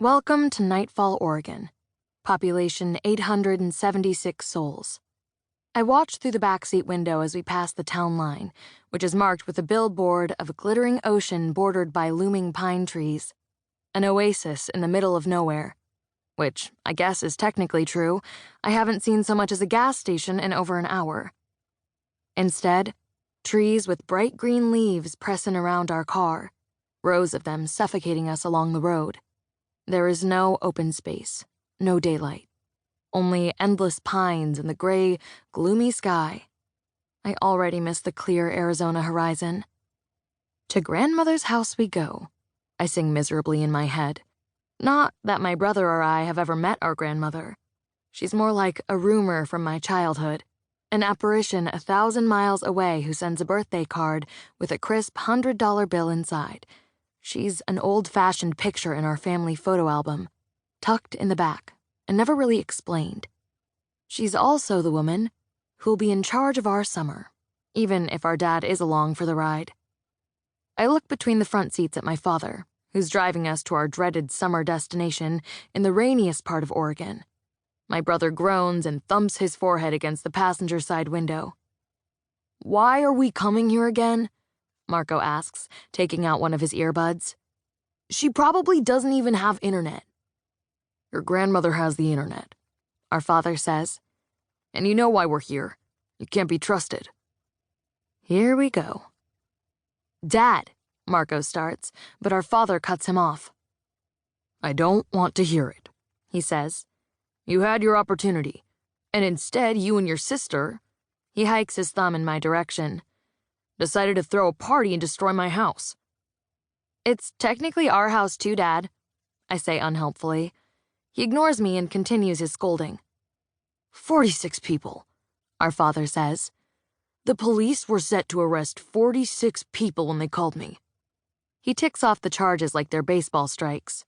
Welcome to Nightfall, Oregon. Population 876 souls. I watched through the backseat window as we passed the town line, which is marked with a billboard of a glittering ocean bordered by looming pine trees. An oasis in the middle of nowhere. Which, I guess, is technically true. I haven't seen so much as a gas station in over an hour. Instead, trees with bright green leaves pressing around our car, rows of them suffocating us along the road. There is no open space, no daylight, only endless pines and the gray, gloomy sky. I already miss the clear Arizona horizon. To grandmother's house we go, I sing miserably in my head. Not that my brother or I have ever met our grandmother. She's more like a rumor from my childhood, an apparition 1,000 miles away who sends a birthday card with a crisp $100 bill inside. She's an old-fashioned picture in our family photo album, tucked in the back and never really explained. She's also the woman who'll be in charge of our summer, even if our dad is along for the ride. I look between the front seats at my father, who's driving us to our dreaded summer destination in the rainiest part of Oregon. My brother groans and thumps his forehead against the passenger side window. "Why are we coming here again?" Marco asks, taking out one of his earbuds. "She probably doesn't even have internet." "Your grandmother has the internet," our father says. "And you know why we're here. You can't be trusted." Here we go. "Dad," Marco starts, but our father cuts him off. "I don't want to hear it," he says. "You had your opportunity, and instead you and your sister," he hikes his thumb in my direction, "decided to throw a party and destroy my house." "It's technically our house too, Dad," I say unhelpfully. He ignores me and continues his scolding. 46 people, our father says. "The police were set to arrest 46 people when they called me." He ticks off the charges like they're baseball strikes.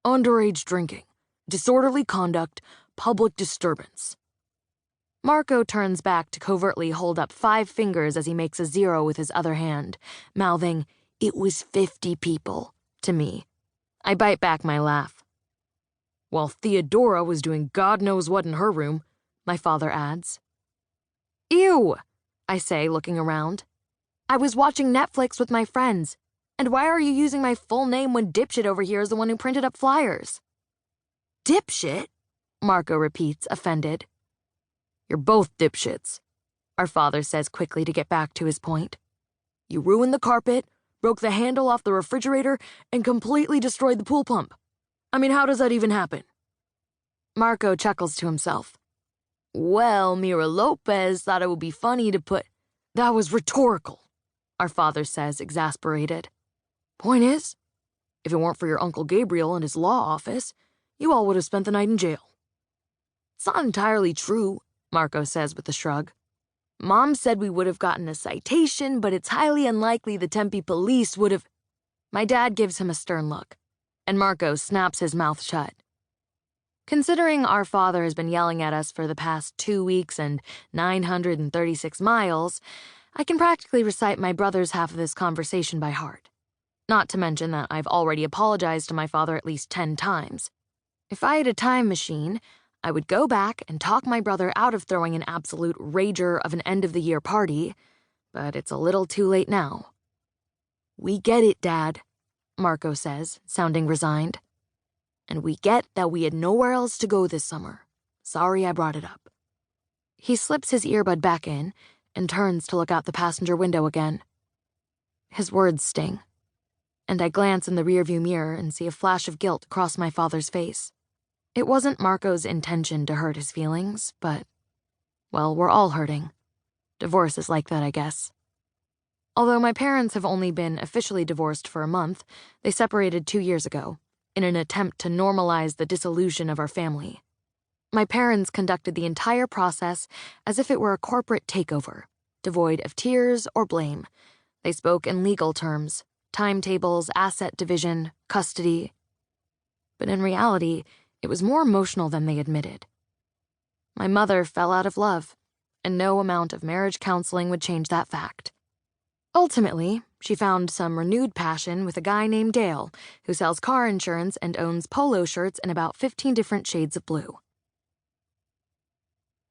"Underage drinking, disorderly conduct, public disturbance." Marco turns back to covertly hold up 5 fingers as he makes a 0 with his other hand, mouthing, "It was 50 people," to me. I bite back my laugh. "While Theodora was doing God knows what in her room," my father adds. "Ew," I say, looking around. "I was watching Netflix with my friends. And why are you using my full name when Dipshit over here is the one who printed up flyers?" "Dipshit?" Marco repeats, offended. "You're both dipshits," our father says quickly to get back to his point. "You ruined the carpet, broke the handle off the refrigerator, and completely destroyed the pool pump. I mean, how does that even happen?" Marco chuckles to himself. "Well, Mira Lopez thought it would be funny to put—" "That was rhetorical," our father says, exasperated. "Point is, if it weren't for your Uncle Gabriel and his law office, you all would have spent the night in jail." "It's not entirely true," Marco says with a shrug. "Mom said we would have gotten a citation, but it's highly unlikely the Tempe police would have—" My dad gives him a stern look, and Marco snaps his mouth shut. Considering our father has been yelling at us for the past 2 weeks and 936 miles, I can practically recite my brother's half of this conversation by heart. Not to mention that I've already apologized to my father at least 10 times. If I had a time machine, I would go back and talk my brother out of throwing an absolute rager of an end-of-the-year party, but it's a little too late now. "We get it, Dad," Marco says, sounding resigned. "And we get that we had nowhere else to go this summer. Sorry I brought it up." He slips his earbud back in and turns to look out the passenger window again. His words sting, and I glance in the rearview mirror and see a flash of guilt cross my father's face. It wasn't Marco's intention to hurt his feelings, but, well, we're all hurting. Divorce is like that, I guess. Although my parents have only been officially divorced for a month, they separated 2 years ago, in an attempt to normalize the dissolution of our family. My parents conducted the entire process as if it were a corporate takeover, devoid of tears or blame. They spoke in legal terms, timetables, asset division, custody. But in reality, it was more emotional than they admitted. My mother fell out of love, and no amount of marriage counseling would change that fact. Ultimately, She found some renewed passion with a guy named Dale, who sells car insurance and owns polo shirts in about 15 different shades of blue.